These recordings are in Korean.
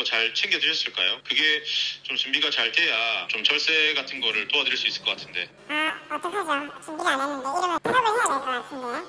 거 잘 챙겨 두셨을까요? 그게 좀 준비가 잘 돼야 좀 절세 같은 거를 도와드릴 수 있을 것 같은데. 어떡하죠? 준비를 안 했는데 이러면 사업을 해야 될 것 같은데요?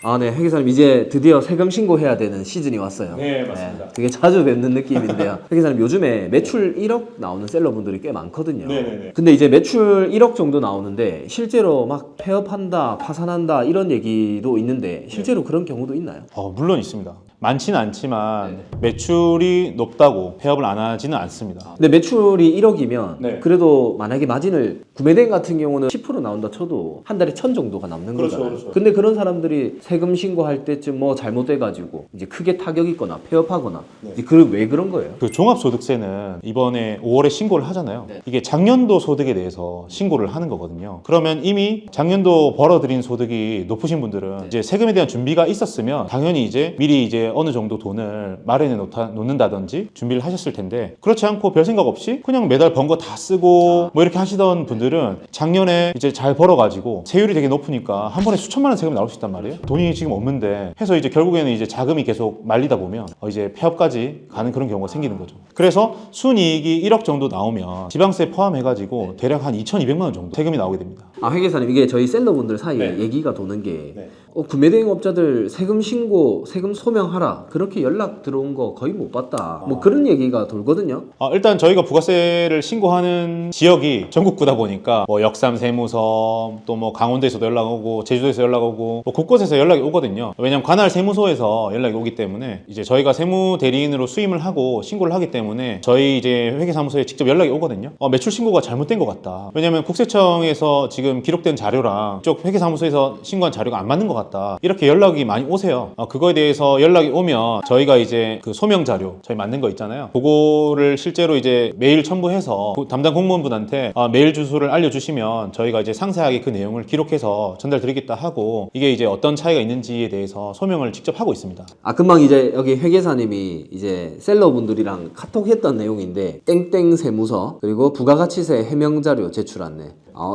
아, 네, 회계사님 이제 드디어 세금 신고해야 되는 시즌이 왔어요. 네, 맞습니다. 되게 자주 뵙는 느낌인데요. 회계사님 요즘에 매출 1억 나오는 셀러분들이 꽤 많거든요. 네네네. 근데 이제 매출 1억 정도 나오는데 실제로 막 폐업한다, 파산한다 이런 얘기도 있는데 실제로 그런 경우도 있나요? 물론 있습니다. 많지는 않지만 매출이 높다고 폐업을 안 하지는 않습니다. 근데 매출이 1억이면 네. 그래도 만약에 마진을 구매대행 같은 경우는 10% 나온다 쳐도 한 달에 1,000 정도가 남는 그렇죠, 거잖아요. 그렇죠. 근데 그런 사람들이 세금 신고할 때쯤 뭐 잘못돼가지고 이제 크게 타격 있거나 폐업하거나 이제 왜 그런 거예요? 그 종합소득세는 이번에 5월에 신고를 하잖아요. 이게 작년도 소득에 대해서 신고를 하는 거거든요. 그러면 이미 작년도 벌어들인 소득이 높으신 분들은 이제 세금에 대한 준비가 있었으면 당연히 이제 미리 이제 어느 정도 돈을 마련해 놓는다든지 준비를 하셨을 텐데 그렇지 않고 별 생각 없이 그냥 매달 번 거 다 쓰고 뭐 이렇게 하시던 분들은 작년에 이제 잘 벌어가지고 세율이 되게 높으니까 한 번에 수천만 원 세금이 나올 수 있단 말이에요. 돈이 지금 없는데 해서 이제 결국에는 이제 자금이 계속 말리다 보면 이제 폐업까지 가는 그런 경우가 생기는 거죠. 그래서 순이익이 1억 정도 나오면 지방세 포함해가지고 대략 한 2,200만 원 정도 세금이 나오게 됩니다. 아, 회계사님 이게 저희 셀러분들 사이에 네. 얘기가 도는 게 네. 구매대행업자들 세금 신고, 세금 소명하라 그렇게 연락 들어온 거 거의 못 봤다 뭐 그런 얘기가 돌거든요. 일단 저희가 부가세를 신고하는 지역이 전국구다 보니까 뭐 역삼 세무서 또 뭐 강원도에서도 연락 오고 제주도에서 연락 오고 뭐 곳곳에서 연락이 오거든요. 왜냐면 관할 세무소에서 연락이 오기 때문에 이제 저희가 세무 대리인으로 수임을 하고 신고를 하기 때문에 저희 이제 회계사무소에 직접 연락이 오거든요. 매출 신고가 잘못된 것 같다. 왜냐면 국세청에서 지금 기록된 자료랑 이쪽 회계사무소에서 신고한 자료가 안 맞는 것 같다. 이렇게 연락이 많이 오세요. 그거에 대해서 연락이 오면 저희가 이제 그 소명 자료 저희 맞는 거 있잖아요. 그거를 실제로 이제 메일 첨부해서 담당 공무원분한테 메일 주소를 알려주시면 저희가 이제 상세하게 그 내용을 기록해서 전달드리겠다 하고 이게 이제 어떤 차이가 있는지에 대해서 소명을 직접 하고 있습니다. 금방 이제 여기 회계사님이 이제 셀러분들이랑 카톡했던 내용인데 땡땡 세무서 그리고 부가가치세 해명 자료 제출 안내.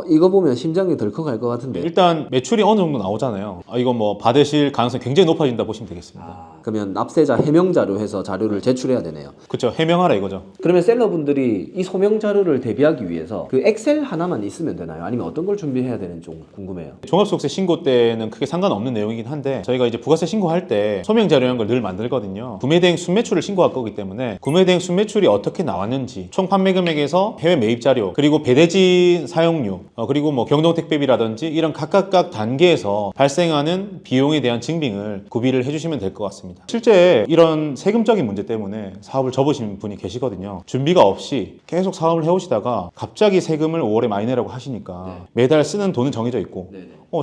이거 보면 심장이 덜컥할 것 같은데. 일단 매출이 어느 정도 나오잖아요. 이거 뭐 받으실 가능성이 굉장히 높아진다 보시면 되겠습니다. 그러면 납세자 해명 자료 해서 자료를 제출해야 되네요. 그렇죠. 해명하라 이거죠. 그러면 셀러분들이 이 소명 자료를 대비하기 위해서 그 엑셀 하나만 있으면 되나요? 아니면 어떤 걸 준비해야 되는지 좀 궁금해요. 종합소득세 신고 때는 크게 상관없는 내용이긴 한데 저희가 이제 부가세 신고할 때 소명 자료라는 걸 늘 만들거든요. 구매대행 순매출을 신고할 거기 때문에 구매대행 순매출이 어떻게 나왔는지 총 판매 금액에서 해외 매입 자료 그리고 배대지 사용료 그리고 뭐 경동택배비라든지 이런 각각 단계에서 발생하는 비용에 대한 증빙을 구비를 해주시면 될 것 같습니다. 실제 이런 세금적인 문제 때문에 사업을 접으신 분이 계시거든요. 준비가 없이 계속 사업을 해오시다가 갑자기 세금을 5월에 많이 내라고 하시니까 매달 쓰는 돈은 정해져 있고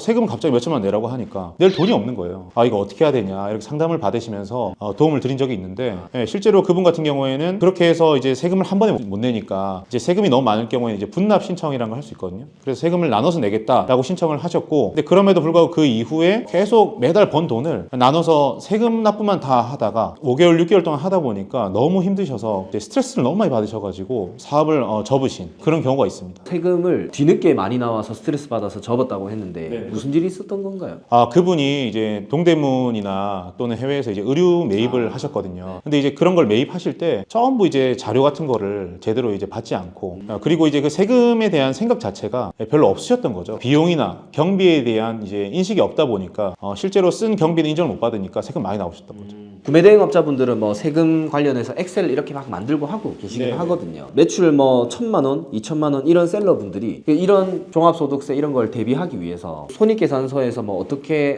세금 갑자기 몇천만 원 내라고 하니까 낼 돈이 없는 거예요. 이거 어떻게 해야 되냐 이렇게 상담을 받으시면서 도움을 드린 적이 있는데 실제로 그분 같은 경우에는 그렇게 해서 이제 세금을 한 번에 못 내니까 이제 세금이 너무 많을 경우에는 이제 분납 신청이라는 걸 할 수 있거든요. 그래서 세금을 나눠서 내겠다라고 신청을 하셨고 근데 그럼에도 불구하고 그 이후에 계속 매달 번 돈을 나눠서 세금 납부만 다 하다가 5개월 6개월 동안 하다 보니까 너무 힘드셔서 이제 스트레스를 너무 많이 받으셔가지고 사업을 접으신 그런 경우가 있습니다. 세금을 뒤늦게 많이 나와서 스트레스 받아서 접었다고 했는데 무슨 일이 있었던 건가요? 그분이 이제 동대문이나 또는 해외에서 이제 의류 매입을 하셨거든요. 근데 이제 그런 걸 매입하실 때 전부 이제 자료 같은 거를 제대로 이제 받지 않고 그리고 이제 그 세금에 대한 생각 자체가 별로 없으셨던 거죠. 비용이나 경비에 대한 이제 인식이 없다 보니까 실제로 쓴 경비는 인정을 못 받으니까 세금 많이 나오셨던 거죠. 구매대행업자분들은 뭐 세금 관련해서 엑셀 이렇게 막 만들고 하고 계시긴 하거든요. 매출 뭐 1,000만 원, 2,000만 원 이런 셀러분들이 이런 종합소득세 이런 걸 대비하기 위해서 손익계산서에서 뭐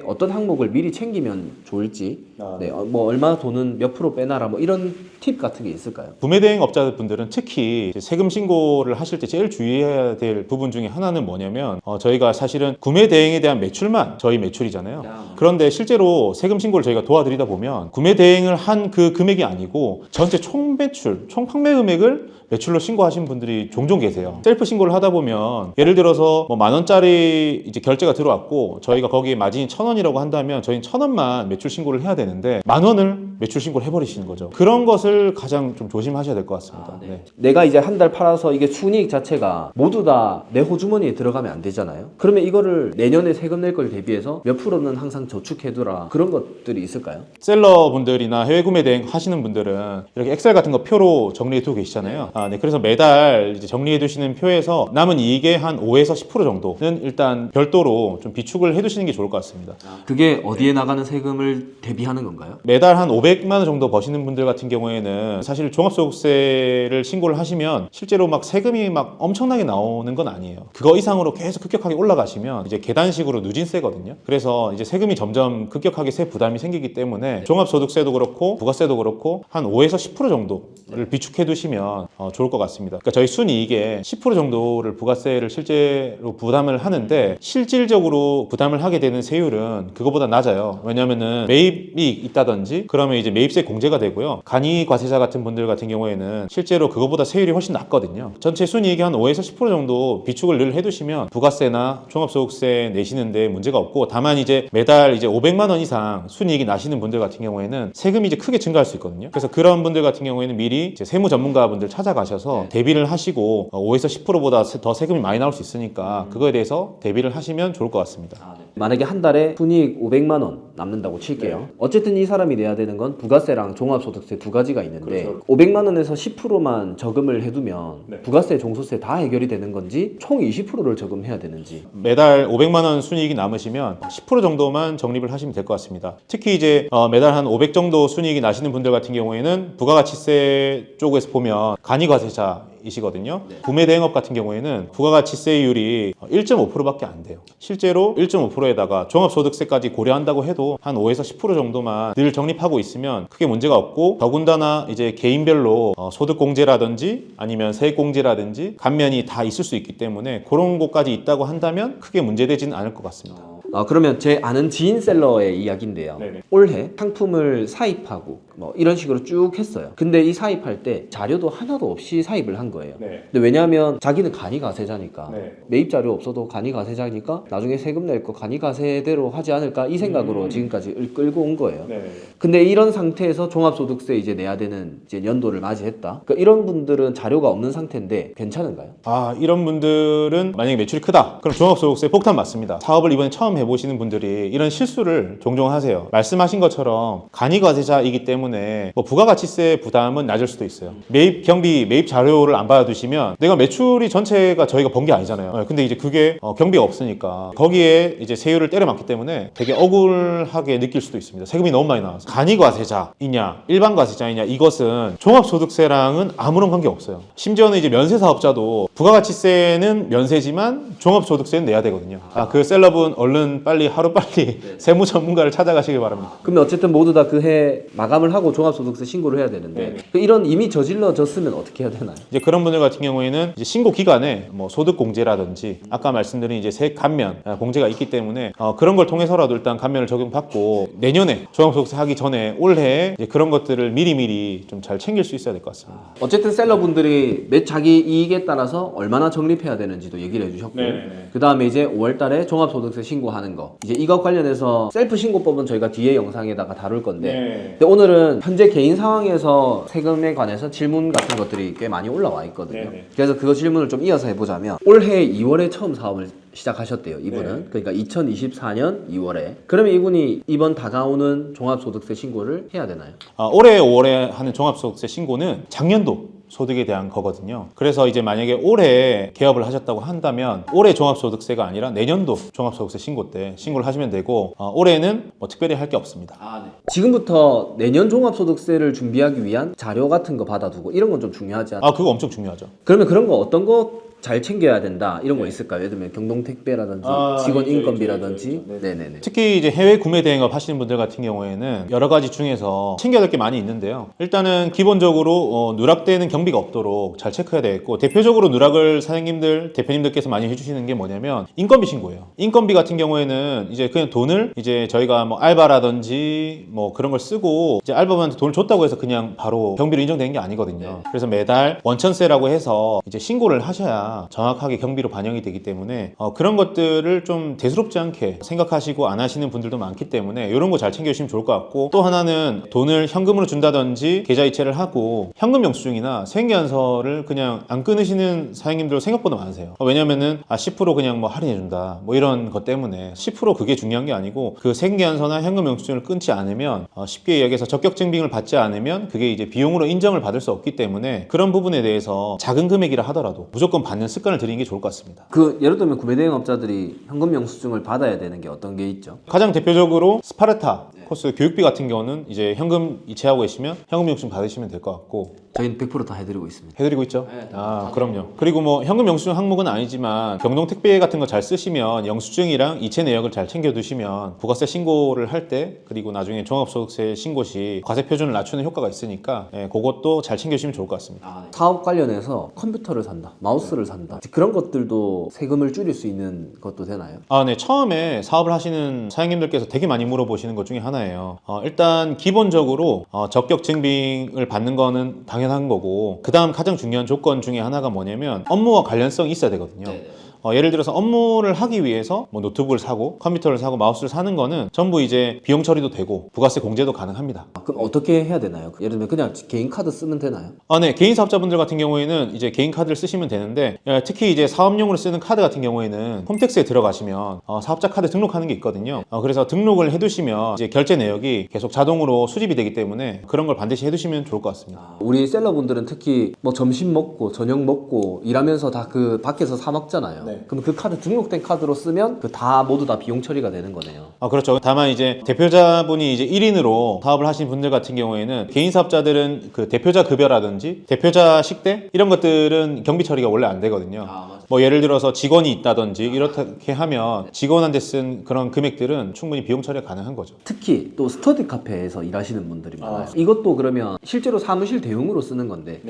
어떤 항목을 미리 챙기면 좋을지 뭐 얼마 돈은 몇 프로 빼놔라 뭐 이런 팁 같은 게 있을까요? 구매대행 업자분들은 특히 세금 신고를 하실 때 제일 주의해야 될 부분 중에 하나는 뭐냐면 저희가 사실은 구매대행에 대한 매출만 저희 매출이잖아요. 그런데 실제로 세금 신고를 저희가 도와드리다 보면 구매대행을 한 그 금액이 아니고 전체 총 매출, 총 판매 금액을 매출로 신고하신 분들이 종종 계세요. 셀프 신고를 하다 보면 예를 들어서 뭐 10,000원짜리 이제 결제가 들어왔고 저희가 거기에 마진이 1,000원이라고 한다면 저희는 1,000원만 매출 신고를 해야 되는데 10,000원을 매출 신고를 해버리시는 거죠. 그런 것을 가장 좀 조심하셔야 될 것 같습니다. 네. 내가 이제 한 달 팔아서 이게 순이익 자체가 모두 다 내 호주머니에 들어가면 안 되잖아요. 그러면 이거를 내년에 세금 낼 걸 대비해서 몇 프로는 항상 저축해두라 그런 것들이 있을까요? 셀러분들이나 해외 구매 대행 하시는 분들은 이렇게 엑셀 같은 거 표로 정리해 두고 계시잖아요. 네. 그래서 매달 이제 정리해 두시는 표에서 남은 이익의 한 5에서 10% 정도는 일단 별도로 좀 비축을 해 두시는 게 좋을 것 같습니다. 그게 어디에 나가는 세금을 대비하는 건가요? 매달 한 500만 원 정도 버시는 분들 같은 경우에는 사실 종합소득세를 신고를 하시면 실제로 막 세금이 막 엄청나게 나오는 건 아니에요. 그거 이상으로 계속 급격하게 올라가시면 이제 계단식으로 누진세거든요. 그래서 이제 세금이 점점 급격하게 세 부담이 생기기 때문에 종합소득세도 그렇고 부가세도 그렇고 한 5에서 10% 정도를 비축해 두시면 좋을 것 같습니다. 그러니까 저희 순이익의 10% 정도를 부가세를 실제로 부담을 하는데 실질적으로 부담을 하게 되는 세율은 그거보다 낮아요. 왜냐하면은 매입이 있다든지 그러면 이제 매입세 공제가 되고요. 간이 과세자 같은 분들 같은 경우에는 실제로 그거보다 세율이 훨씬 낮거든요. 전체 순이익의 한 5에서 10% 정도 비축을 늘 해두시면 부가세나 종합소득세 내시는데 문제가 없고 다만 이제 매달 이제 500만 원 이상 순이익이 나시는 분들 같은 경우에는 세금이 이제 크게 증가할 수 있거든요. 그래서 그런 분들 같은 경우에는 미리 이제 세무 전문가분들 찾아가셔서 대비를 하시고 5에서 10%보다 더 세금이 많이 나올 수 있으니까 그거에 대해서 대비를 하시면 좋을 것 같습니다. 만약에 한 달에 순이익 500만 원 남는다고 칠게요. 어쨌든 이 사람이 내야 되는 건 부가세랑 종합소득세 두 가지가 있는데 500만 원에서 10%만 저금을 해두면 부가세, 종소세 다 해결이 되는 건지 총 20%를 저금해야 되는지. 매달 500만 원 순이익이 남으시면 10% 정도만 적립을 하시면 될 것 같습니다. 특히 이제 매달 한 500 정도 순이익이 나시는 분들 같은 경우에는 부가가치세 쪽에서 보면 간이과세자 이시거든요. 구매 대행업 같은 경우에는 부가가치세율이 1.5%밖에 안 돼요. 실제로 1.5%에다가 종합소득세까지 고려한다고 해도 한 5에서 10% 정도만 늘 적립하고 있으면 크게 문제가 없고 더군다나 이제 개인별로 소득공제라든지 아니면 세액공제라든지 감면이 다 있을 수 있기 때문에 그런 곳까지 있다고 한다면 크게 문제되지는 않을 것 같습니다. 그러면 제 아는 지인 셀러의 이야기인데요. 네네. 올해 상품을 사입하고 뭐 이런 식으로 쭉 했어요. 근데 이 사입할 때 자료도 하나도 없이 사입을 한 거예요. 네. 근데 왜냐하면 자기는 간이가세자니까 네. 매입 자료 없어도 간이가세자니까 나중에 세금 낼 거 간이가세대로 하지 않을까 이 생각으로 지금까지 끌고 온 거예요. 네. 근데 이런 상태에서 종합소득세 이제 내야 되는 이제 연도를 맞이했다. 그러니까 이런 분들은 자료가 없는 상태인데 괜찮은가요? 이런 분들은 만약에 매출이 크다. 그럼 종합소득세 폭탄 맞습니다. 사업을 이번에 처음 해보시는 분들이 이런 실수를 종종 하세요. 말씀하신 것처럼 간이과세자이기 때문에 뭐 부가가치세 부담은 낮을 수도 있어요. 매입 경비, 매입 자료를 안 받아두시면 내가 매출이 전체가 저희가 번 게 아니잖아요. 근데 이제 그게 경비가 없으니까 거기에 이제 세율을 때려 맞기 때문에 되게 억울하게 느낄 수도 있습니다. 세금이 너무 많이 나와서. 간이과세자이냐 일반 과세자이냐 이것은 종합소득세랑은 아무런 관계 없어요. 심지어는 이제 면세사업자도 부가가치세는 면세지만 종합소득세는 내야 되거든요. 그 셀럽은 얼른 빨리 하루빨리 세무 전문가를 찾아가시길 바랍니다. 그러면 어쨌든 모두 다 그 해 마감을 하고 종합소득세 신고를 해야 되는데 이런 이미 저질러졌으면 어떻게 해야 되나요? 이제 그런 분들 같은 경우에는 이제 신고 기간에 뭐 소득 공제라든지 아까 말씀드린 이제 세액 감면 공제가 있기 때문에 그런 걸 통해서라도 일단 감면을 적용받고 내년에 종합소득세 하기 전에 올해 이제 그런 것들을 미리미리 좀 잘 챙길 수 있어야 될 것 같습니다. 어쨌든 셀러분들이 자기 이익에 따라서 얼마나 적립해야 되는지도 얘기를 해주셨고 그 다음에 이제 5월달에 종합소득세 신고하는 거 이제 이것 관련해서 셀프 신고법은 저희가 뒤에 영상에다가 다룰 건데 근데 오늘은 현재 개인 상황에서 세금에 관해서 질문 같은 것들이 꽤 많이 올라와 있거든요. 그래서 그거 질문을 좀 이어서 해보자면 올해 2월에 처음 사업을 시작하셨대요. 이분은 그러니까 2024년 2월에 그러면 이분이 이번 다가오는 종합소득세 신고를 해야 되나요? 올해 5월에 하는 종합소득세 신고는 작년도 소득에 대한 거거든요. 그래서 이제 만약에 올해 개업을 하셨다고 한다면 올해 종합소득세가 아니라 내년도 종합소득세 신고 때 신고를 하시면 되고 올해는 뭐 특별히 할 게 없습니다. 지금부터 내년 종합소득세를 준비하기 위한 자료 같은 거 받아두고 이런 건 좀 중요하지 않아요? 그거 엄청 중요하죠. 그러면 그런 거 어떤 거 잘 챙겨야 된다 이런 거 있을까요? 예를 들면 경동택배라든지 직원 인건비라든지. 네네네. 특히 이제 해외 구매 대행업 하시는 분들 같은 경우에는 여러 가지 중에서 챙겨야 될 게 많이 있는데요. 일단은 기본적으로 누락되는 경비가 없도록 잘 체크해야 되겠고, 대표적으로 누락을 사장님들, 대표님들께서 많이 해주시는 게 뭐냐면 인건비 신고예요. 인건비 같은 경우에는 이제 그냥 돈을 이제 저희가 뭐 알바라든지 뭐 그런 걸 쓰고 이제 알바분한테 돈을 줬다고 해서 그냥 바로 경비로 인정되는 게 아니거든요. 그래서 매달 원천세라고 해서 이제 신고를 하셔야 정확하게 경비로 반영이 되기 때문에 그런 것들을 좀 대수롭지 않게 생각하시고 안 하시는 분들도 많기 때문에 이런 거 잘 챙겨주시면 좋을 것 같고, 또 하나는 돈을 현금으로 준다든지 계좌이체를 하고 현금 영수증이나 생계안서를 그냥 안 끊으시는 사장님들 생각보다 많으세요. 왜냐면은 10% 그냥 뭐 할인해준다 뭐 이런 것 때문에 10% 그게 중요한 게 아니고, 그 생계안서나 현금 영수증을 끊지 않으면 쉽게 얘기해서 적격 증빙을 받지 않으면 그게 이제 비용으로 인정을 받을 수 없기 때문에 그런 부분에 대해서 작은 금액이라 하더라도 무조건 받는 습관을 들이는 게 좋을 것 같습니다. 예를 들면 구매 대행업자들이 현금 영수증을 받아야 되는 게 어떤 게 있죠? 가장 대표적으로 스파르타 코스 교육비 같은 경우는 이제 현금 이체하고 계시면 현금 영수증 받으시면 될 것 같고, 저희는 100% 다 해드리고 있습니다. 해드리고 있죠? 그럼요. 그리고 뭐 현금 영수증 항목은 아니지만 경동택배 같은 거 잘 쓰시면 영수증이랑 이체 내역을 잘 챙겨두시면 부가세 신고를 할 때, 그리고 나중에 종합소득세 신고 시 과세 표준을 낮추는 효과가 있으니까 그것도 잘 챙겨주시면 좋을 것 같습니다. 사업 관련해서 컴퓨터를 산다, 마우스를 산다, 그런 것들도 세금을 줄일 수 있는 것도 되나요? 네. 처음에 사업을 하시는 사장님들께서 되게 많이 물어보시는 것 중에 하나예요. 일단 기본적으로 적격 증빙을 받는 거는 당연한 거고, 그 다음 가장 중요한 조건 중에 하나가 뭐냐면 업무와 관련성이 있어야 되거든요. 예를 들어서 업무를 하기 위해서 뭐 노트북을 사고 컴퓨터를 사고 마우스를 사는 거는 전부 이제 비용 처리도 되고 부가세 공제도 가능합니다. 그럼 어떻게 해야 되나요? 예를 들면 그냥 개인 카드 쓰면 되나요? 네. 개인 사업자분들 같은 경우에는 이제 개인 카드를 쓰시면 되는데, 특히 이제 사업용으로 쓰는 카드 같은 경우에는 홈택스에 들어가시면 사업자 카드 등록하는 게 있거든요. 그래서 등록을 해두시면 이제 결제 내역이 계속 자동으로 수집이 되기 때문에 그런 걸 반드시 해두시면 좋을 것 같습니다. 우리 셀러분들은 특히 뭐 점심 먹고 저녁 먹고 일하면서 다 그 밖에서 사 먹잖아요. 네. 그럼 그 카드 등록된 카드로 쓰면 그 다 모두 다 비용 처리가 되는 거네요. 그렇죠. 다만 이제 대표자분이 이제 1인으로 사업을 하시는 분들 같은 경우에는 개인 사업자들은 그 대표자 급여라든지 대표자 식대 이런 것들은 경비 처리가 원래 안 되거든요. 뭐 예를 들어서 직원이 있다든지 이렇게 하면 직원한테 쓴 그런 금액들은 충분히 비용 처리가 가능한 거죠. 특히 또 스터디 카페에서 일하시는 분들이 많아요. 이것도 그러면 실제로 사무실 대용으로 쓰는 건데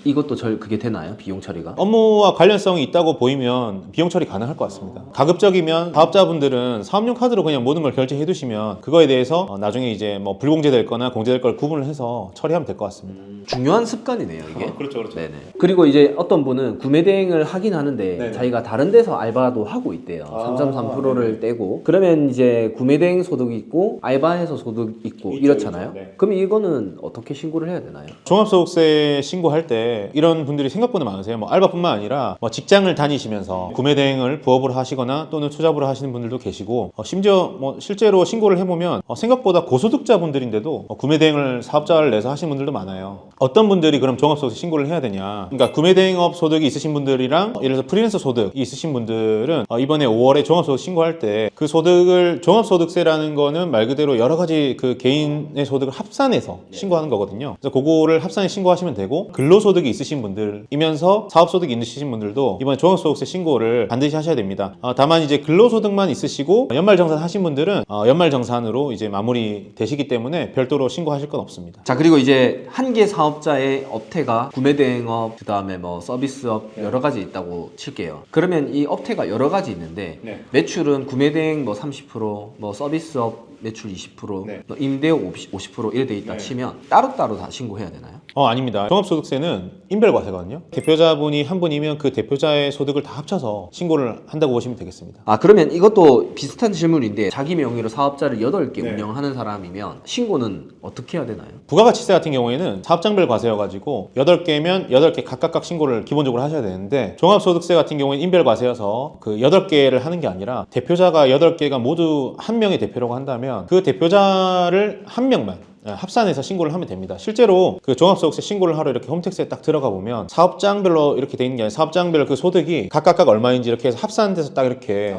이것도 그게 되나요? 비용 처리가? 업무와 관련성이 있다고 보이면 비용 처리 가능할 것 같습니다. 가급적이면 사업자분들은 사업용 카드로 그냥 모든 걸 결제해 두시면 그거에 대해서 나중에 이제 뭐 불공제될 거나 공제될 걸 구분을 해서 처리하면 될 것 같습니다. 중요한 습관이네요, 이게. 그렇죠. 네네. 그리고 이제 어떤 분은 구매 대행을 하긴 하는데 자기가 다른 데서 알바도 하고 있대요. 3.3%를 떼고. 그러면 이제 구매 대행 소득이 있고 알바해서 소득 있고 이렇잖아요. 그럼 이거는 어떻게 신고를 해야 되나요? 종합소득세 신고할 때 이런 분들이 생각보다 많으세요. 뭐 알바뿐만 아니라 뭐 직장을 다니시면서 구매 대행을 부업으로 하시거나 또는 투잡으로 하시는 분들도 계시고, 심지어 뭐 실제로 신고를 해보면 생각보다 고소득자분들인데도 구매 대행을 사업자를 내서 하시는 분들도 많아요. 어떤 분들이 그럼 종합소득세 신고를 해야 되냐? 그러니까 구매 대행업 소득이 있으신 분들이랑 예를 들어서 프리랜서 소득이 있으신 분들은 이번에 5월에 종합소득 신고할 때 그 소득을 종합소득세라는 거는 말 그대로 여러 가지 그 개인의 소득을 합산해서 신고하는 거거든요. 그래서 그거를 합산해 신고하시면 되고, 근로소득이 있으신 분들이면서 사업소득이 있으신 분들도 이번에 종합소득세 신고를 반드시 하셔야 됩니다. 다만 이제 근로소득만 있으시고 연말정산 하신 분들은 연말정산으로 이제 마무리 되시기 때문에 별도로 신고하실 건 없습니다. 자, 그리고 이제 한 개 사업자의 업태가 구매 대행업, 그 다음에 뭐 서비스업 여러 가지 있다고 칠게요. 그러면 이 업태가 여러 가지 있는데 매출은 구매 대행 뭐 30%, 뭐 서비스업 매출 20%, 뭐 임대업 50% 이래 돼 있다 치면 따로따로 다 신고해야 되나요? 아닙니다. 종합소득세는 인별과세거든요. 대표자분이 한 분이면 그 대표자의 소득을 다 합쳐서 신고를 한다고 보시면 되겠습니다. 그러면 이것도 비슷한 질문인데 자기 명의로 사업자를 8개 운영하는 사람이면 신고는 어떻게 해야 되나요? 부가가치세 같은 경우에는 사업장별 과세여가지고 8개면 8개 각각 신고를 기본적으로 하셔야 되는데, 종합소득세 같은 경우에는 인별과세여서 그 8개를 하는 게 아니라 대표자가 8개가 모두 한 명의 대표라고 한다면 그 대표자를 한 명만 합산해서 신고를 하면 됩니다. 실제로 그 종합소득세 신고를 하러 이렇게 홈택스에 딱 들어가 보면 사업장별로 이렇게 돼 있는 게 아니라 사업장별 그 소득이 각각 얼마인지 이렇게 해서 합산돼서 딱 이렇게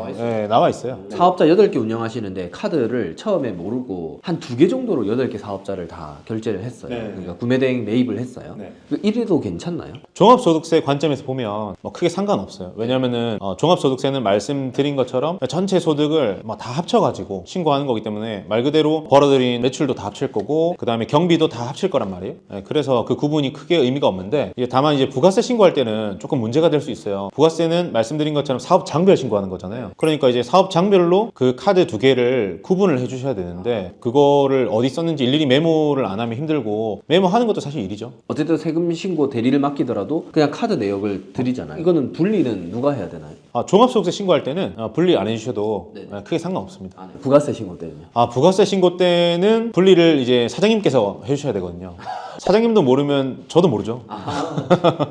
나와 있어요. 사업자 8개 운영하시는데 카드를 처음에 모르고 한 2개 정도로 8개 사업자를 다 결제를 했어요. 네. 그러니까 구매대행 매입을 했어요. 네. 이래도 괜찮나요? 종합소득세 관점에서 보면 뭐 크게 상관없어요. 왜냐면은 종합소득세는 말씀드린 것처럼 전체 소득을 뭐 다 합쳐가지고 신고하는 거기 때문에 말 그대로 벌어들인 매출도 다 합칠 거고 그 다음에 경비도 다 합칠 거란 말이에요. 그래서 그 구분이 크게 의미가 없는데 다만 이제 부가세 신고할 때는 조금 문제가 될 수 있어요. 부가세는 말씀드린 것처럼 사업장별 신고하는 거잖아요. 그러니까 이제 사업장별로 그 카드 2개를 구분을 해주셔야 되는데 그거를 어디 썼는지 일일이 메모를 안 하면 힘들고 메모하는 것도 사실 일이죠. 어쨌든 세금 신고 대리를 맡기더라도 그냥 카드 내역을 드리잖아요. 이거는 분리는 누가 해야 되나요? 종합소득세 신고할 때는 분리 안 해주셔도 네네. 크게 상관없습니다. 부가세 신고 때는요? 부가세 신고 때는 분리를 이제 사장님께서 해주셔야 되거든요. 사장님도 모르면 저도 모르죠.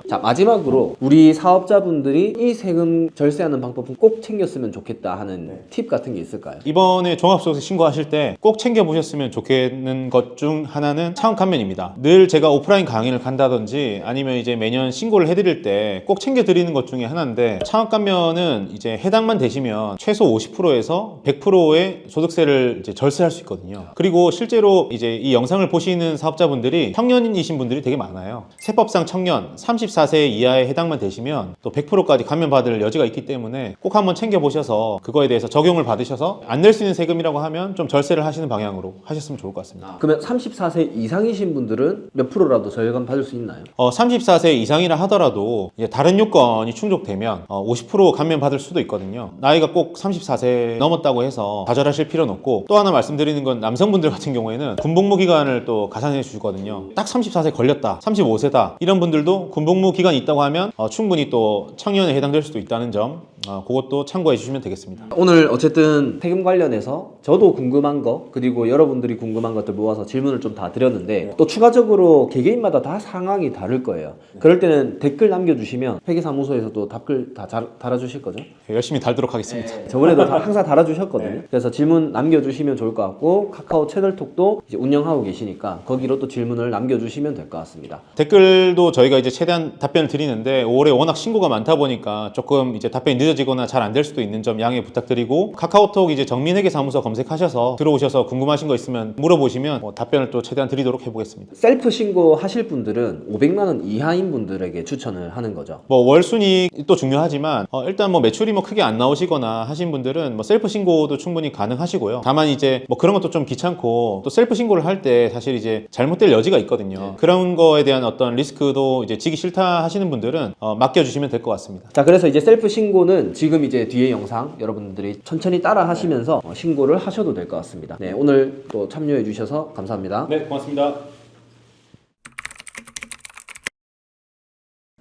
자, 마지막으로 우리 사업자분들이 이 세금 절세하는 방법은 꼭 챙겼으면 좋겠다 하는 팁 같은 게 있을까요? 이번에 종합소득세 신고하실 때 꼭 챙겨보셨으면 좋겠는 것 중 하나는 차원 감면입니다. 늘 제가 오프라인 강의를 간다든지 아니면 이제 매년 신고를 해드릴 때 꼭 챙겨드리는 것 중에 하나인데 차원 감면은 이제 해당만 되시면 최소 50%에서 100%의 소득세를 이제 절세할 수 있거든요. 그리고 실제로 이제 이 영상을 보시는 사업자분들이 청년이신 분들이 되게 많아요. 세법상 청년 34세 이하에 해당만 되시면 또 100%까지 감면받을 여지가 있기 때문에 꼭 한번 챙겨보셔서 그거에 대해서 적용을 받으셔서 안 낼 수 있는 세금이라고 하면 좀 절세를 하시는 방향으로 하셨으면 좋을 것 같습니다. 그러면 34세 이상이신 분들은 몇 프로라도 절감 받을 수 있나요? 34세 이상이라 하더라도 이제 다른 요건이 충족되면 50% 감면 받을 수도 있거든요. 나이가 꼭 34세 넘었다고 해서 좌절하실 필요는 없고 또 하나 말씀드리는 건 남성분들 같은 경우에는 군복무 기간을 또 가산해 주거든요. 딱 34세 걸렸다, 35세다 이런 분들도 군복무 기간이 있다고 하면 충분히 또 청년에 해당될 수도 있다는 점 그것도 참고해 주시면 되겠습니다. 오늘 어쨌든 세금 관련해서 저도 궁금한 거 그리고 여러분들이 궁금한 것들 모아서 질문을 좀 다 드렸는데 또 추가적으로 개개인마다 다 상황이 다를 거예요. 그럴 때는 댓글 남겨주시면 회계사무소에서도 답글 다 달아주실 거죠? 열심히 달도록 하겠습니다. 저번에도 항상 달아주셨거든요. 그래서 질문 남겨주시면 좋을 것 같고 카카오 채널톡도 이제 운영하고 계시니까 거기로 또 질문을 남겨주시면 될 것 같습니다. 댓글도 저희가 이제 최대한 답변을 드리는데 올해 워낙 신고가 많다 보니까 조금 이제 답변이 늦어지거나 잘 안 될 수도 있는 점 양해 부탁드리고 카카오톡 이제 정민회계사무소 검색하셔서 들어오셔서 궁금하신 거 있으면 물어보시면 답변을 또 최대한 드리도록 해보겠습니다. 셀프 신고 하실 분들은 500만 원 이하인 분들에게 추천을 하는 거죠. 월순이익도 중요하지만 일단 매출이 크게 안 나오시거나 하신 분들은 셀프 신고도 충분히 가능하시고요. 다만 이제 그런 것도 좀 귀찮고 또 셀프 신고를 할 때 사실 이제 잘못될 여지가 있거든요. 그런 거에 대한 어떤 리스크도 이제 지기 싫다 하시는 분들은 맡겨주시면 될 것 같습니다. 자, 그래서 이제 셀프 신고는 지금 이제 뒤에 영상 여러분들이 천천히 따라 하시면서 신고를 하셔도 될 것 같습니다. 네, 오늘 또 참여해 주셔서 감사합니다. 네, 고맙습니다.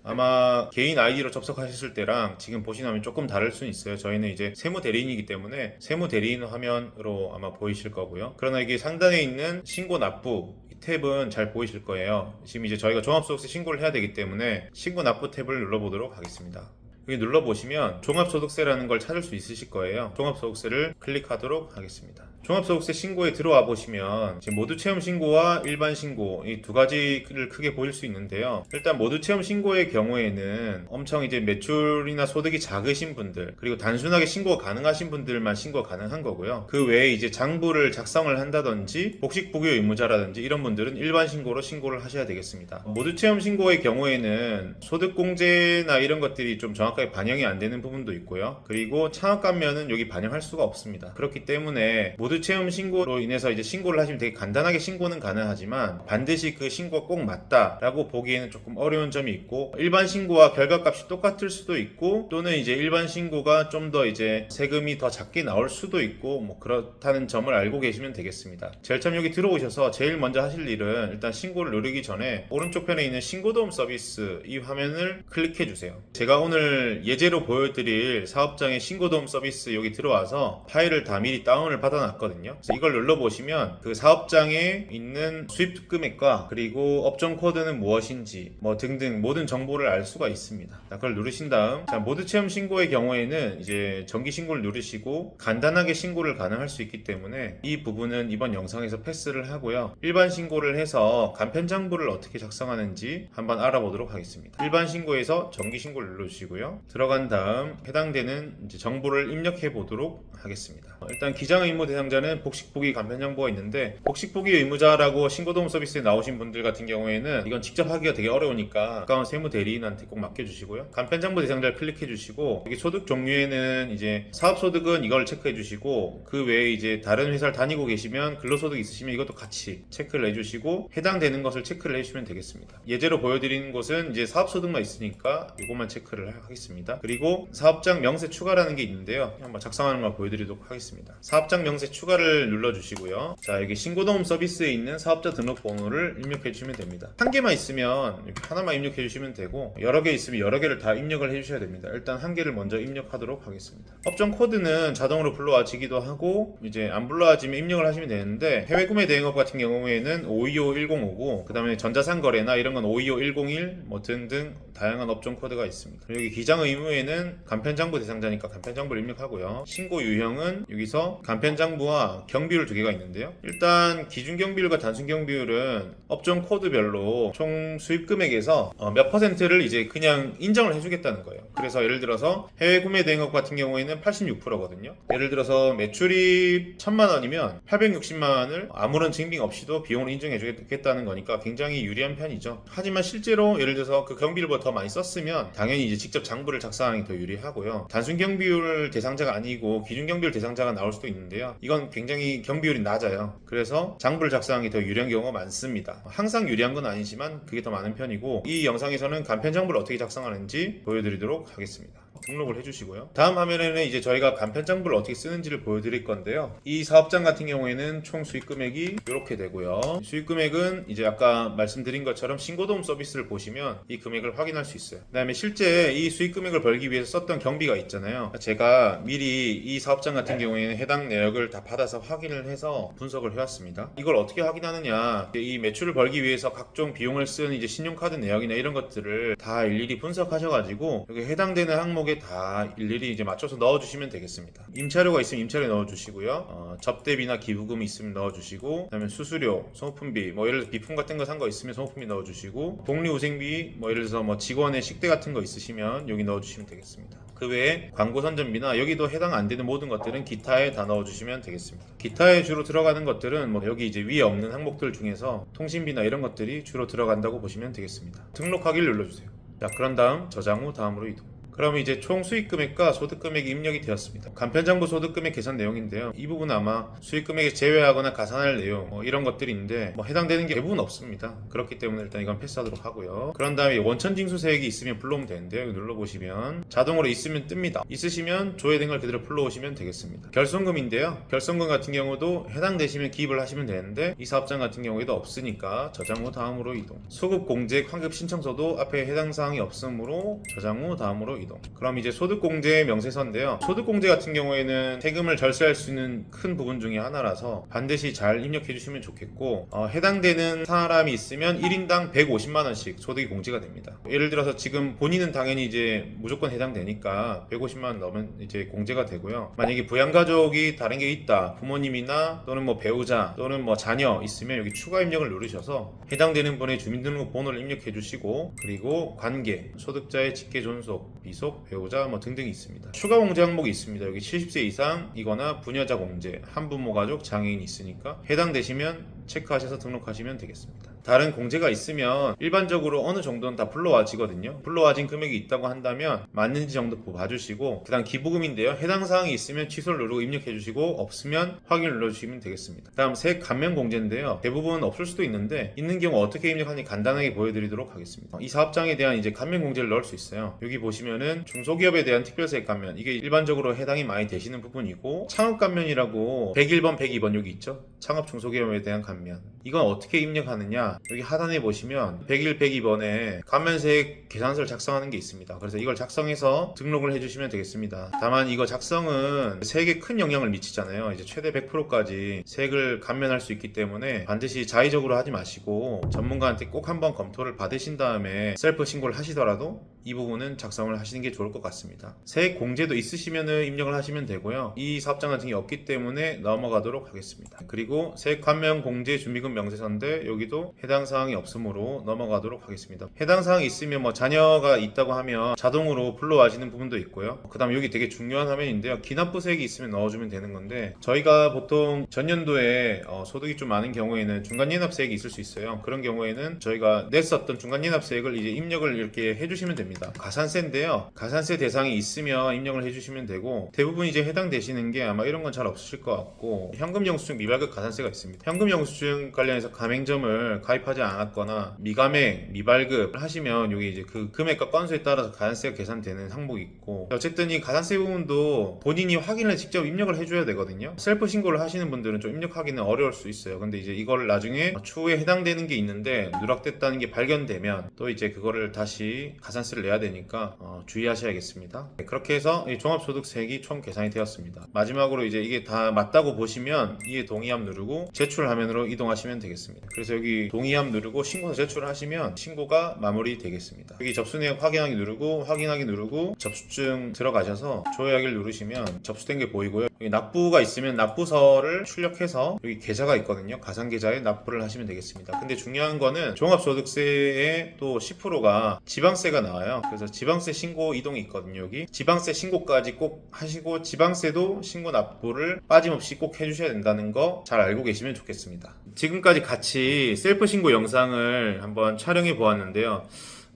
아마 개인 아이디로 접속하셨을 때랑 지금 보시면 조금 다를 수는 있어요. 저희는 이제 세무대리인이기 때문에 세무대리인 화면으로 아마 보이실 거고요. 그러나 이게 상단에 있는 신고 납부 이 탭은 잘 보이실 거예요. 지금 이제 저희가 종합소득세 신고를 해야 되기 때문에 신고 납부 탭을 눌러보도록 하겠습니다. 여기 눌러보시면 종합소득세라는 걸 찾을 수 있으실 거예요. 종합소득세를 클릭하도록 하겠습니다. 종합소득세 신고에 들어와 보시면 지금 모두체험 신고와 일반 신고 이 두 가지를 크게 보일 수 있는데요. 일단 모두체험 신고의 경우에는 엄청 이제 매출이나 소득이 작으신 분들 그리고 단순하게 신고가 가능하신 분들만 신고가 가능한 거고요. 그 외에 이제 장부를 작성을 한다든지 복식부교 의무자라든지 이런 분들은 일반 신고로 신고를 하셔야 되겠습니다. 모두체험 신고의 경우에는 소득공제나 이런 것들이 좀 정확하게 반영이 안 되는 부분도 있고요. 그리고 창업감면은 여기 반영할 수가 없습니다. 그렇기 때문에 모두체험 신고로 인해서 이제 신고를 하시면 되게 간단하게 신고는 가능하지만 반드시 그 신고가 꼭 맞다라고 보기에는 조금 어려운 점이 있고 일반 신고와 결과값이 똑같을 수도 있고 또는 이제 일반 신고가 좀 더 이제 세금이 더 작게 나올 수도 있고 그렇다는 점을 알고 계시면 되겠습니다. 제일 처음 여기 들어오셔서 제일 먼저 하실 일은 일단 신고를 누르기 전에 오른쪽 편에 있는 신고도움 서비스 이 화면을 클릭해 주세요. 제가 오늘 오늘 예제로 보여드릴 사업장의 신고도움 서비스 여기 들어와서 파일을 다 미리 다운을 받아놨거든요. 그래서 이걸 눌러보시면 그 사업장에 있는 수입 금액과 그리고 업종 코드는 무엇인지 뭐 등등 모든 정보를 알 수가 있습니다. 자, 그걸 누르신 다음 모드 체험 신고의 경우에는 이제 정기 신고를 누르시고 간단하게 신고를 가능할 수 있기 때문에 이 부분은 이번 영상에서 패스를 하고요. 일반 신고를 해서 간편 장부를 어떻게 작성하는지 한번 알아보도록 하겠습니다. 일반 신고에서 정기 신고를 눌러주시고요. 들어간 다음 해당되는 이제 정보를 입력해 보도록 하겠습니다. 일단 기장 의무 대상자는 복식보기 간편 정보가 있는데 복식보기 의무자라고 신고도움 서비스에 나오신 분들 같은 경우에는 이건 직접 하기가 되게 어려우니까 가까운 세무 대리인한테 꼭 맡겨주시고요. 간편 정보 대상자를 클릭해 주시고 여기 소득 종류에는 이제 사업소득은 이걸 체크해 주시고 그 외에 이제 다른 회사를 다니고 계시면 근로소득 있으시면 이것도 같이 체크를 해주시고 해당되는 것을 체크를 해주시면 되겠습니다. 예제로 보여드리는 곳은 이제 사업소득만 있으니까 이것만 체크를 하겠습니다. 그리고 사업장 명세 추가라는 게 있는데요. 한번 작성하는 걸 보여드리도록 하겠습니다. 사업장 명세 추가를 눌러주시고요. 자, 여기 신고도움 서비스에 있는 사업자 등록번호를 입력해 주시면 됩니다. 한 개만 있으면 이렇게 하나만 입력해 주시면 되고 여러 개 있으면 여러 개를 다 입력을 해 주셔야 됩니다. 일단 한 개를 먼저 입력하도록 하겠습니다. 업종 코드는 자동으로 불러와지기도 하고 이제 안 불러와지면 입력을 하시면 되는데 해외 구매 대행업 같은 경우에는 525105고 그 다음에 전자상거래나 이런 건 525101 뭐 등등 다양한 업종 코드가 있습니다. 여기 기장 의무에는 간편장부 대상자니까 간편장부를 입력하고요. 신고 유형은 여기서 간편장부와 경비율 두 개가 있는데요. 일단 기준 경비율과 단순 경비율은 업종 코드별로 총 수입 금액에서 몇 퍼센트를 이제 그냥 인정을 해주겠다는 거예요. 그래서 예를 들어서 해외 구매 대행업 같은 경우에는 86%거든요. 예를 들어서 매출이 1000만 원이면 860만 원을 아무런 증빙 없이도 비용을 인정해 주겠다는 거니까 굉장히 유리한 편이죠. 하지만 실제로 예를 들어서 그 경비율보다 더 많이 썼으면 당연히 이제 직접 장부를 작성하는 게 더 유리하고요. 단순 경비율 대상자가 아니고 기준 경비율 대상자가 나올 수도 있는데요. 이건 굉장히 경비율이 낮아요. 그래서 장부를 작성하는 게 더 유리한 경우가 많습니다. 항상 유리한 건 아니지만 그게 더 많은 편이고 이 영상에서는 간편 장부를 어떻게 작성하는지 보여드리도록 하겠습니다. 등록을 해주시고요. 다음 화면에는 이제 저희가 간편 장부를 어떻게 쓰는지를 보여드릴 건데요. 이 사업장 같은 경우에는 총 수익 금액이 이렇게 되고요. 수익 금액은 이제 아까 말씀드린 것처럼 신고도움 서비스를 보시면 이 금액을 확인할 수 있어요. 그 다음에 실제 이 수익 금액을 벌기 위해서 썼던 경비가 있잖아요. 제가 미리 이 사업장 같은 경우에는 해당 내역을 다 받아서 확인을 해서 분석을 해왔습니다. 이걸 어떻게 확인하느냐? 이 매출을 벌기 위해서 각종 비용을 쓴 이제 신용카드 내역이나 이런 것들을 다 일일이 분석하셔가지고 여기 해당되는 항목에 다 일일이 이제 맞춰서 넣어주시면 되겠습니다. 임차료가 있으면 임차료 넣어주시고요. 접대비나 기부금이 있으면 넣어주시고, 그다음에 수수료, 소모품비, 뭐 예를 들어 비품 같은 거 산 거 있으면 소모품비 넣어주시고, 복리후생비, 뭐 예를 들어서 뭐 직원의 식대 같은 거 있으시면 여기 넣어주시면 되겠습니다. 그 외에 광고 선전비나 여기도 해당 안 되는 모든 것들은 기타에 다 넣어주시면 되겠습니다. 기타에 주로 들어가는 것들은 뭐 여기 이제 위에 없는 항목들 중에서 통신비나 이런 것들이 주로 들어간다고 보시면 되겠습니다. 등록하기를 눌러주세요. 자, 그런 다음 저장 후 다음으로 이동. 그러면 이제 총 수익금액과 소득금액이 입력이 되었습니다. 간편장부 소득금액 계산 내용인데요. 이 부분은 아마 수익금액에 제외하거나 가산할 내용 이런 것들이 있는데 해당되는 게 대부분 없습니다. 그렇기 때문에 일단 이건 패스하도록 하고요. 그런 다음에 원천징수세액이 있으면 불러오면 되는데요. 여기 눌러보시면 자동으로 있으면 뜹니다. 있으시면 조회된 걸 그대로 불러오시면 되겠습니다. 결손금인데요. 결손금 같은 경우도 해당되시면 기입을 하시면 되는데 이 사업장 같은 경우에도 없으니까 저장 후 다음으로 이동. 소급공제 환급 신청서도 앞에 해당 사항이 없으므로 저장 후 다음으로 이동. 그럼 이제 소득공제 명세서인데요. 소득공제 같은 경우에는 세금을 절세할 수 있는 큰 부분 중에 하나라서 반드시 잘 입력해 주시면 좋겠고 해당되는 사람이 있으면 1인당 150만원씩 소득이 공제가 됩니다. 예를 들어서 지금 본인은 당연히 이제 무조건 해당되니까 150만원 넣으면 이제 공제가 되고요. 만약에 부양가족이 다른 게 있다, 부모님이나 또는 뭐 배우자 또는 뭐 자녀 있으면 여기 추가 입력을 누르셔서 해당되는 분의 주민등록번호를 입력해 주시고, 그리고 관계, 소득자의 직계 존속, 비속, 배우자 뭐 등등이 있습니다. 추가 공제 항목이 있습니다. 여기 70세 이상이거나 부녀자 공제, 한부모 가족, 장애인이 있으니까 해당되시면 체크하셔서 등록하시면 되겠습니다. 다른 공제가 있으면 일반적으로 어느 정도는 다 불러와지거든요. 불러와진 금액이 있다고 한다면 맞는지 정도 봐주시고, 그 다음 기부금인데요. 해당 사항이 있으면 취소를 누르고 입력해주시고, 없으면 확인을 눌러주시면 되겠습니다. 다음 세액 감면 공제인데요. 대부분 없을 수도 있는데 있는 경우 어떻게 입력하는지 간단하게 보여드리도록 하겠습니다. 이 사업장에 대한 이제 감면 공제를 넣을 수 있어요. 여기 보시면은 중소기업에 대한 특별세액 감면, 이게 일반적으로 해당이 많이 되시는 부분이고, 창업 감면이라고 101번, 102번 여기 있죠. 창업 중소기업에 대한 감면, 이건 어떻게 입력하느냐, 여기 하단에 보시면 100일 102번에 감면세액 계산서를 작성하는 게 있습니다. 그래서 이걸 작성해서 등록을 해주시면 되겠습니다. 다만 이거 작성은 세액에 큰 영향을 미치잖아요. 이제 최대 100%까지 세액을 감면할 수 있기 때문에 반드시 자의적으로 하지 마시고 전문가한테 꼭 한번 검토를 받으신 다음에 셀프 신고를 하시더라도 이 부분은 작성을 하시는 게 좋을 것 같습니다. 세액 공제도 있으시면 입력을 하시면 되고요. 이 사업장 같은 게 없기 때문에 넘어가도록 하겠습니다. 그리고 세액 감면 공제 준비금 명세서인데 여기도 해당 사항이 없으므로 넘어가도록 하겠습니다. 해당 사항이 있으면 뭐 자녀가 있다고 하면 자동으로 불러와지는 부분도 있고요. 그 다음 여기 되게 중요한 화면인데요. 기납부세액이 있으면 넣어주면 되는 건데 저희가 보통 전년도에 소득이 좀 많은 경우에는 중간연합세액이 있을 수 있어요. 그런 경우에는 저희가 냈었던 중간연합세액을 이제 입력을 이렇게 해주시면 됩니다. 가산세인데요. 가산세 대상이 있으면 입력을 해주시면 되고 대부분 이제 해당되시는 게 아마 이런 건 잘 없으실 것 같고 현금 영수증 미발급 가산세가 있습니다. 현금 영수증 관련해서 가맹점을 가입하지 않았거나 미가맹, 미발급 하시면 여기 이제 그 금액과 건수에 따라서 가산세가 계산되는 항목이 있고 어쨌든 이 가산세 부분도 본인이 확인을 직접 입력을 해줘야 되거든요. 셀프 신고를 하시는 분들은 좀 입력하기는 어려울 수 있어요. 근데 이제 이걸 나중에 추후에 해당되는 게 있는데 누락됐다는 게 발견되면 또 이제 그거를 다시 가산세를 내야 되니까 주의하셔야겠습니다. 네, 그렇게 해서 이 종합소득세액이 총 계산이 되었습니다. 마지막으로 이제 이게 다 맞다고 보시면 이에 동의함 누르고 제출 화면으로 이동하시면 되겠습니다. 그래서 여기 동의함 누르고 신고서 제출을 하시면 신고가 마무리 되겠습니다. 여기 접수 내역 확인하기 누르고 확인하기 누르고 접수증 들어가셔서 조회하기를 누르시면 접수된 게 보이고요. 여기 납부가 있으면 납부서를 출력해서 여기 계좌가 있거든요. 가상계좌에 납부를 하시면 되겠습니다. 근데 중요한 거는 종합소득세의 또 10%가 지방세가 나와요. 그래서 지방세 신고 이동이 있거든요. 여기 지방세 신고까지 꼭 하시고 지방세도 신고 납부를 빠짐없이 꼭 해주셔야 된다는 거 잘 알고 계시면 좋겠습니다. 지금까지 같이 셀프 신고 영상을 한번 촬영해 보았는데요.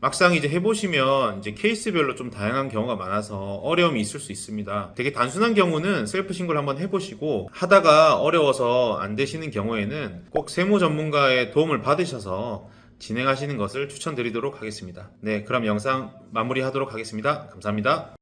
막상 이제 해보시면 이제 케이스별로 좀 다양한 경우가 많아서 어려움이 있을 수 있습니다. 되게 단순한 경우는 셀프 신고를 한번 해보시고 하다가 어려워서 안 되시는 경우에는 꼭 세무 전문가의 도움을 받으셔서 진행하시는 것을 추천드리도록 하겠습니다. 네, 그럼 영상 마무리하도록 하겠습니다. 감사합니다.